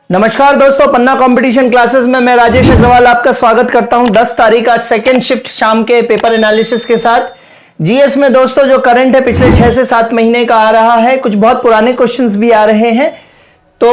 नमस्कार दोस्तों, पन्ना competition classes में मैं राजेश अग्रवाल आपका स्वागत करता हूं। 10 तारीख आज सेकेंड शिफ्ट शाम के पेपर एनालिसिस के साथ। जीएस में दोस्तों जो करंट है पिछले 6 से 7 महीने का आ रहा है, कुछ बहुत पुराने क्वेश्चंस भी आ रहे हैं। तो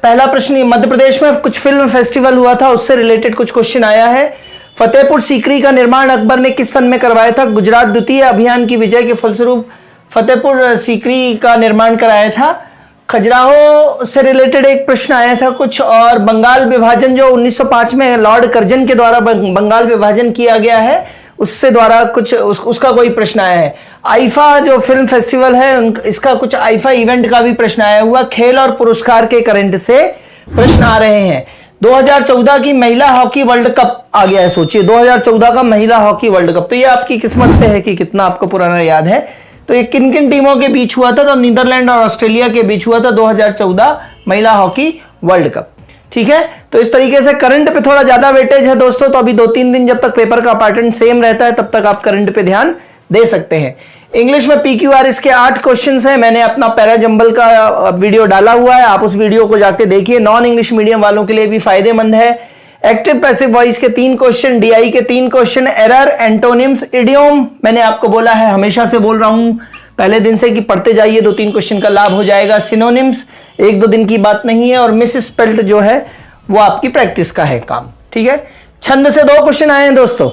पहला प्रश्न, मध्य प्रदेश में कुछ फिल्म फेस्टिवल हुआ था, उससे रिलेटेड कुछ क्वेश्चन आया है। फतेहपुर सीकरी का निर्माण अकबर ने किस सन में करवाया था? गुजरात द्वितीय अभियान की विजय के फलस्वरूप फतेहपुर सीकरी का निर्माण कराया था। खजुराहो से रिलेटेड एक प्रश्न आया था कुछ, और बंगाल विभाजन जो 1905 में लॉर्ड कर्जन के द्वारा बंगाल विभाजन किया गया है, उससे द्वारा कुछ उसका कोई प्रश्न आया है। आईफा जो फिल्म फेस्टिवल है, इसका कुछ आईफा इवेंट का भी प्रश्न आया हुआ। खेल और पुरस्कार के करंट से प्रश्न आ रहे हैं। 2014 की महिला हॉकी वर्ल्ड कप आ गया है, सोचिए 2014 का महिला हॉकी वर्ल्ड कप। तो ये आपकी किस्मत पे है कि कितना आपको पुराना याद है। तो ये किन किन टीमों के बीच हुआ था? तो नीदरलैंड और ऑस्ट्रेलिया के बीच हुआ था 2014 महिला हॉकी वर्ल्ड कप। ठीक है, तो इस तरीके से करंट पे थोड़ा ज्यादा वेटेज है दोस्तों। तो अभी 2-3 दिन जब तक पेपर का पैटर्न सेम रहता है तब तक आप करंट पे ध्यान दे सकते हैं। इंग्लिश में PQRS के 8 क्वेश्चंस हैं। मैंने अपना पैरा जंबल का वीडियो डाला हुआ है, आप उस वीडियो को जाके देखिए। नॉन इंग्लिश मीडियम वालों के लिए भी फायदेमंद है। एक्टिव पैसिव वॉइस के 3 क्वेश्चन, DI के 3 क्वेश्चन, एरर, एंटोनिम्स, इडियम मैंने आपको बोला है, हमेशा से बोल रहा हूं पहले दिन से कि पढ़ते जाइए, 2-3 क्वेश्चन का लाभ हो जाएगा। सिनोनिम्स 1-2 दिन की बात नहीं है, और मिस स्पेल्ड जो है वो आपकी प्रैक्टिस का है काम। ठीक है, छंद से 2 क्वेश्चन आए हैं दोस्तों।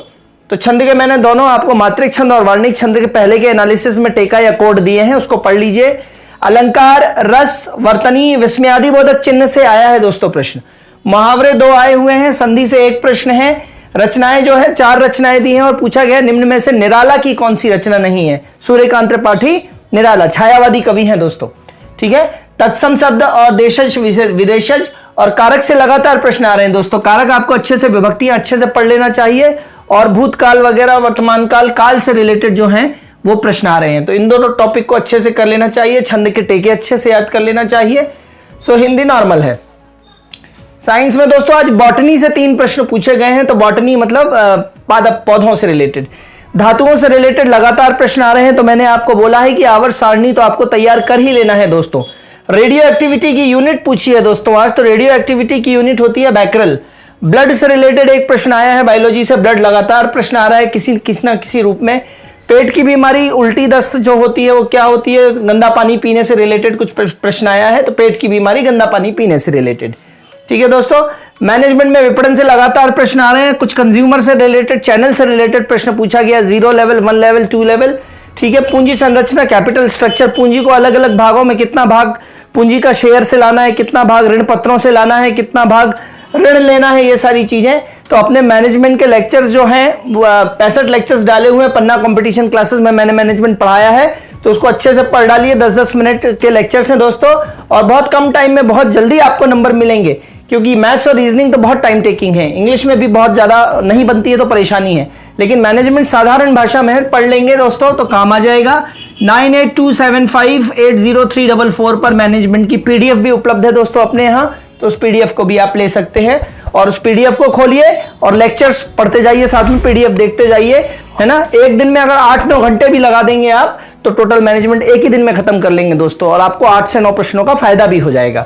तो छंद के मैंने दोनों आपको मात्रिक छंद और वर्णिक छंद के पहले के एनालिसिस में टेका या कोड दिए हैं, उसको पढ़ लीजिए। अलंकार, रस, वर्तनी, विस्मयादिबोधक चिन्ह से आया है दोस्तों प्रश्न। मुहावरे 2 आए हुए हैं, संधि से 1 प्रश्न है। रचनाएं जो है 4 रचनाएं दी हैं, और पूछा गया निम्न में से निराला की कौन सी रचना नहीं है? सूर्यकांत त्रिपाठी निराला छायावादी कवि हैं दोस्तों। ठीक है, तत्सम शब्द और देशज विदेशज और कारक से लगातार प्रश्न आ रहे हैं दोस्तों। कारक आपको अच्छे से, विभक्तियां अच्छे से पढ़ लेना चाहिए, और भूतकाल वगैरह वर्तमान काल, काल से रिलेटेड जो हैं वो प्रश्न आ रहे हैं। तो इन दोनों टॉपिक को अच्छे से कर लेना चाहिए। छंद के टेके अच्छे से याद कर लेना चाहिए। सो हिंदी नॉर्मल है। साइंस में दोस्तों आज बॉटनी से 3 प्रश्न पूछे गए हैं। तो बॉटनी मतलब पौधों से रिलेटेड, धातुओं से रिलेटेड लगातार प्रश्न आ रहे हैं। तो मैंने आपको बोला है कि आवर्त सारणी तो आपको तैयार कर ही लेना है दोस्तों। रेडियो एक्टिविटी की यूनिट पूछी है दोस्तों आज। तो रेडियो एक्टिविटी की यूनिट होती है बैकरल। ब्लड से रिलेटेड एक प्रश्न आया है, बायोलॉजी से ब्लड लगातार प्रश्न आ रहा है किसी ना किसी रूप में। पेट की बीमारी, उल्टी दस्त जो होती है वो क्या होती है? गंदा पानी पीने से रिलेटेड कुछ प्रश्न आया है। तो पेट की बीमारी गंदा पानी पीने से रिलेटेड। ठीक है दोस्तों, मैनेजमेंट में विपणन से लगातार प्रश्न आ रहे हैं। कुछ कंज्यूमर से रिलेटेड, चैनल से रिलेटेड प्रश्न पूछा गया, 0 लेवल, 1 लेवल, 2 लेवल। ठीक है, पूंजी संरचना, कैपिटल स्ट्रक्चर, पूंजी को अलग अलग भागों में कितना भाग पूंजी का शेयर से लाना है, कितना भाग ऋण पत्रों से लाना है, कितना भाग ऋण लेना है, ये सारी चीजें। तो अपने मैनेजमेंट के लेक्चर्स जो हैं 65 लेक्चर्स डाले हुए हैं पन्ना कंपटीशन क्लासेस में, मैंने मैनेजमेंट पढ़ाया है। तो उसको अच्छे से पढ़ डालिए। 10-10 मिनट के लेक्चर्स हैं दोस्तों, और बहुत कम टाइम में बहुत जल्दी आपको नंबर मिलेंगे, क्योंकि मैथ्स और रीजनिंग तो बहुत टाइम टेकिंग है। इंग्लिश में भी बहुत ज्यादा नहीं बनती है तो परेशानी है, लेकिन मैनेजमेंट साधारण भाषा में पढ़ लेंगे दोस्तों तो काम आ जाएगा। 9827580344 पर मैनेजमेंट की PDF भी उपलब्ध है दोस्तों अपने यहाँ। तो उस PDF को भी आप ले सकते हैं, और उस PDF को खोलिए और लेक्चर्स पढ़ते जाइए, साथ में PDF देखते जाइए, है ना। एक दिन में अगर 8-9 घंटे भी लगा देंगे आप तो टोटल मैनेजमेंट एक ही दिन में खत्म कर लेंगे दोस्तों, और आपको 8 से 9 प्रश्नों का फायदा भी हो जाएगा।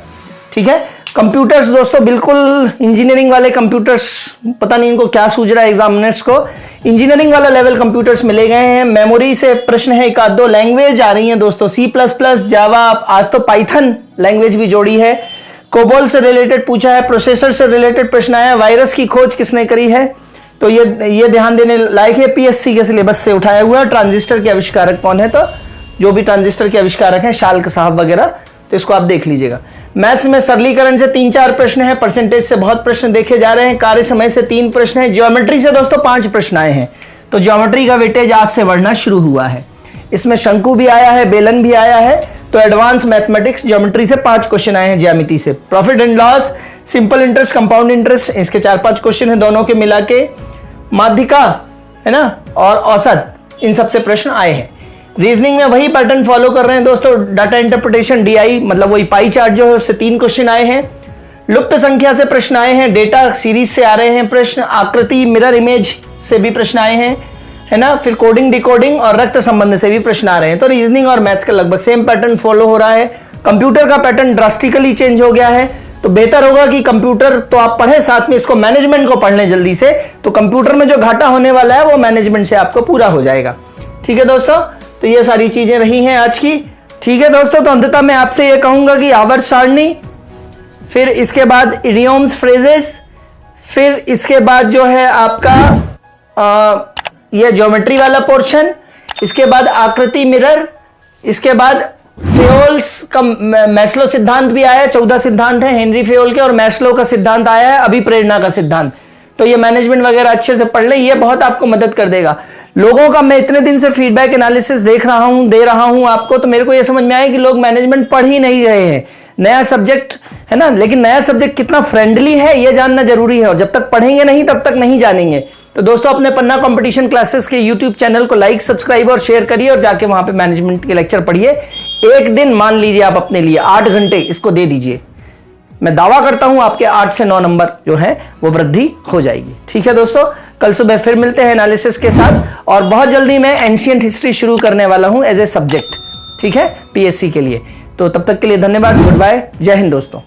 ठीक है, कंप्यूटर्स दोस्तों बिल्कुल इंजीनियरिंग वाले कंप्यूटर्स, पता नहीं इनको क्या सूझ रहा है एग्जामिनर्स को, इंजीनियरिंग वाला लेवल कंप्यूटर्स मिले गए हैं। मेमोरी से प्रश्न है 1-2। लैंग्वेज आ रही है दोस्तों, C++, जावा, आज तो पाइथन लैंग्वेज भी जोड़ी है। कोबोल से रिलेटेड पूछा है, प्रोसेसर से रिलेटेड प्रश्न आया, वायरस की खोज किसने करी है? तो ये ध्यान देने लायक है, PSC के सिलेबस से उठाया हुआ है। ट्रांजिस्टर के आविष्कारक कौन है? तो जो भी ट्रांजिस्टर के आविष्कारक हैं, शाल्क साहब वगैरह, तो इसको आप देख लीजिएगा। मैथ्स में सरलीकरण से 3-4 प्रश्न है, परसेंटेज से बहुत प्रश्न देखे जा रहे हैं, कार्य समय से 3 प्रश्न है, ज्योमेट्री से दोस्तों 5 प्रश्न आए हैं। तो ज्योमेट्री का वेटेज आज से बढ़ना शुरू हुआ है। इसमें शंकु भी आया है, बेलन भी आया है। तो एडवांस मैथमेटिक्स ज्योमेट्री से 5 क्वेश्चन आए हैं, ज्यामिति से। Profit and loss, simple interest, compound interest, इसके 4-5 क्वेश्चन है दोनों के मिला के। माध्यिका है ना, और औसत, इन सबसे प्रश्न आए हैं। रीजनिंग में वही पैटर्न फॉलो कर रहे हैं दोस्तों। डाटा इंटरप्रिटेशन, DI मतलब वही पाई चार्ट जो है, उससे 3 क्वेश्चन आए हैं। लुप्त संख्या से प्रश्न आए हैं, डेटा सीरीज से आ रहे हैं प्रश्न, आकृति मिरर इमेज से भी प्रश्न आए हैं, है ना। फिर कोडिंग डिकोडिंग और रक्त संबंध से भी प्रश्न आ रहे हैं। तो रीजनिंग और मैथ्स का लगभग सेम पैटर्न फॉलो हो रहा है। कंप्यूटर का पैटर्न ड्रास्टिकली चेंज हो गया है। तो बेहतर होगा कि कंप्यूटर तो आप पढ़े, साथ में इसको मैनेजमेंट को पढ़ लें जल्दी से, तो कंप्यूटर में जो घाटा होने वाला है वो मैनेजमेंट से आपको पूरा हो जाएगा। ठीक है दोस्तों, तो ये सारी चीजें रही हैं आज की। ठीक है दोस्तों, तो अंततः मैं आपसे ये कहूंगा कि आवर्त सारणी, फिर इसके बाद इडियोम्स फ्रेजेस, फिर इसके बाद जो है आपका ये ज्योमेट्री वाला पोर्शन, इसके बाद आकृति मिरर, इसके बाद फेयोल्स का मैस्लो सिद्धांत भी आया है। 14 सिद्धांत है हेनरी फेयोल के, और मैस्लो का सिद्धांत आया है अभिप्रेरणा का सिद्धांत। तो ये मैनेजमेंट वगैरह अच्छे से पढ़ लें, ये बहुत आपको मदद कर देगा। लोगों का मैं इतने दिन से फीडबैक एनालिसिस दे रहा हूं आपको, तो मेरे को ये समझ में आया कि लोग मैनेजमेंट पढ़ ही नहीं रहे हैं। नया सब्जेक्ट है ना, लेकिन नया सब्जेक्ट कितना फ्रेंडली है ये जानना जरूरी है, और जब तक पढ़ेंगे नहीं तब तक नहीं जानेंगे। तो दोस्तों, अपने पन्ना कंपटीशन क्लासेस के यूट्यूब चैनल को लाइक, सब्सक्राइब और शेयर करिए, और जाके वहां पे मैनेजमेंट के लेक्चर पढ़िए। एक दिन मान लीजिए आप अपने लिए 8 घंटे इसको दे दीजिए, मैं दावा करता हूं आपके 8 से 9 नंबर जो है वो वृद्धि हो जाएगी। ठीक है दोस्तों, कल सुबह फिर मिलते हैं एनालिसिस के साथ, और बहुत जल्दी मैं एंशिएंट हिस्ट्री शुरू करने वाला हूं एज ए सब्जेक्ट। ठीक है, पीएससी के लिए। तो तब तक के लिए धन्यवाद, गुड बाय, जय हिंद दोस्तों।